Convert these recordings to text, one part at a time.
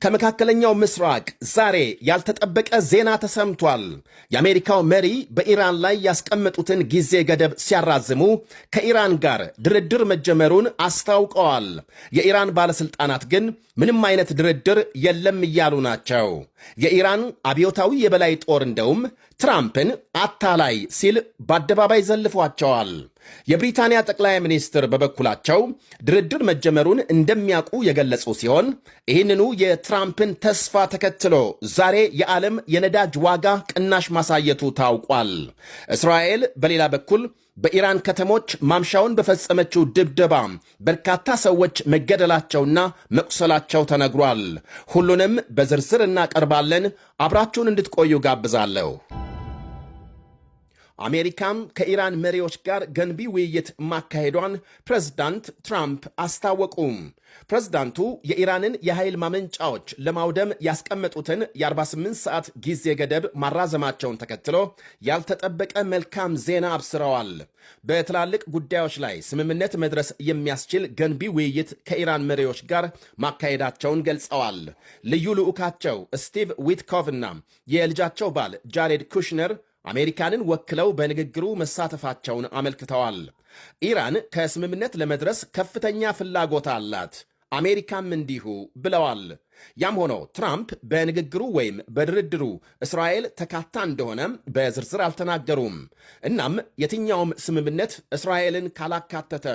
ከመካከለኛው ምስራቅ ዛሬ ያልተጠበቀ ዜና ተሰምቷል። የአሜሪካው መሪ በኢራን ላይ ያስቀመጡትን ጊዜ ገደብ ሲያራዝሙ ከኢራን ጋር ድርድር መጀመሩን አስታውቀዋል። የኢራን ባለሥልጣናት ግን ምንም አይነት ድርድር የለም እያሉ ናቸው። የኢራን አብዮታዊ የበላይ ጦር እንደውም ትራምፕን አታላይ ሲል በአደባባይ ዘልፏቸዋል። የብሪታንያ ጠቅላይ ሚኒስትር በበኩላቸው ድርድር መጀመሩን እንደሚያውቁ የገለጹ ሲሆን ይህንኑ የትራምፕን ተስፋ ተከትሎ ዛሬ የዓለም የነዳጅ ዋጋ ቅናሽ ማሳየቱ ታውቋል። እስራኤል በሌላ በኩል በኢራን ከተሞች ማምሻውን በፈጸመችው ድብደባ በርካታ ሰዎች መገደላቸውና መቁሰላቸው ተነግሯል። ሁሉንም በዝርዝር እናቀርባለን። አብራችሁን እንድትቆዩ ጋብዛለሁ። አሜሪካም ከኢራን መሪዎች ጋር ገንቢ ውይይት ማካሄዷን ፕሬዝዳንት ትራምፕ አስታወቁም። ፕሬዝዳንቱ የኢራንን የኃይል ማመንጫዎች ለማውደም ያስቀመጡትን የ48 ሰዓት ጊዜ ገደብ ማራዘማቸውን ተከትሎ ያልተጠበቀ መልካም ዜና አብስረዋል። በትላልቅ ጉዳዮች ላይ ስምምነት መድረስ የሚያስችል ገንቢ ውይይት ከኢራን መሪዎች ጋር ማካሄዳቸውን ገልጸዋል። ልዩ ልዑካቸው ስቲቭ ዊትኮቭና የልጃቸው ባል ጃሬድ ኩሽነር አሜሪካንን ወክለው በንግግሩ መሳተፋቸውን አመልክተዋል። ኢራን ከስምምነት ለመድረስ ከፍተኛ ፍላጎት አላት፣ አሜሪካም እንዲሁ ብለዋል። ያም ሆኖ ትራምፕ በንግግሩ ወይም በድርድሩ እስራኤል ተካታ እንደሆነ በዝርዝር አልተናገሩም። እናም የትኛውም ስምምነት እስራኤልን ካላካተተ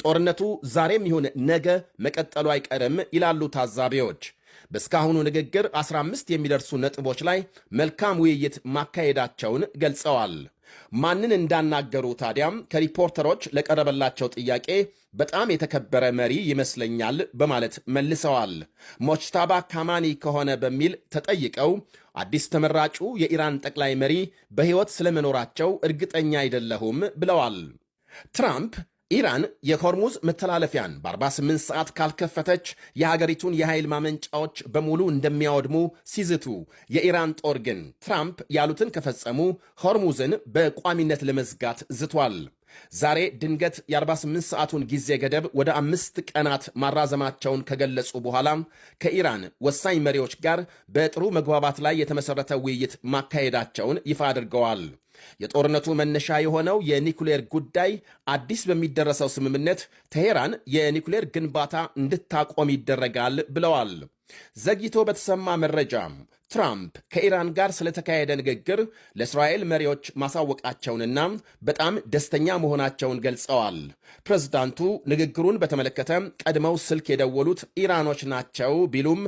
ጦርነቱ ዛሬም ይሁን ነገ መቀጠሉ አይቀርም ይላሉ ታዛቢዎች። በእስካሁኑ ንግግር 15 የሚደርሱ ነጥቦች ላይ መልካም ውይይት ማካሄዳቸውን ገልጸዋል። ማንን እንዳናገሩ ታዲያም ከሪፖርተሮች ለቀረበላቸው ጥያቄ በጣም የተከበረ መሪ ይመስለኛል በማለት መልሰዋል። ሞችታባ ካማኒ ከሆነ በሚል ተጠይቀው አዲስ ተመራጩ የኢራን ጠቅላይ መሪ በሕይወት ስለመኖራቸው እርግጠኛ አይደለሁም ብለዋል። ትራምፕ ኢራን የሆርሙዝ መተላለፊያን በ48 ሰዓት ካልከፈተች የሀገሪቱን የኃይል ማመንጫዎች በሙሉ እንደሚያወድሙ ሲዝቱ፣ የኢራን ጦር ግን ትራምፕ ያሉትን ከፈጸሙ ሆርሙዝን በቋሚነት ለመዝጋት ዝቷል። ዛሬ ድንገት የ48 ሰዓቱን ጊዜ ገደብ ወደ 5 ቀናት ማራዘማቸውን ከገለጹ በኋላ ከኢራን ወሳኝ መሪዎች ጋር በጥሩ መግባባት ላይ የተመሠረተ ውይይት ማካሄዳቸውን ይፋ አድርገዋል። የጦርነቱ መነሻ የሆነው የኒኩሌር ጉዳይ አዲስ በሚደረሰው ስምምነት ቴሄራን የኒኩሌር ግንባታ እንድታቆም ይደረጋል ብለዋል። ዘግይቶ በተሰማ መረጃ ትራምፕ ከኢራን ጋር ስለተካሄደ ንግግር ለእስራኤል መሪዎች ማሳወቃቸውንና በጣም ደስተኛ መሆናቸውን ገልጸዋል። ፕሬዝዳንቱ ንግግሩን በተመለከተ ቀድመው ስልክ የደወሉት ኢራኖች ናቸው ቢሉም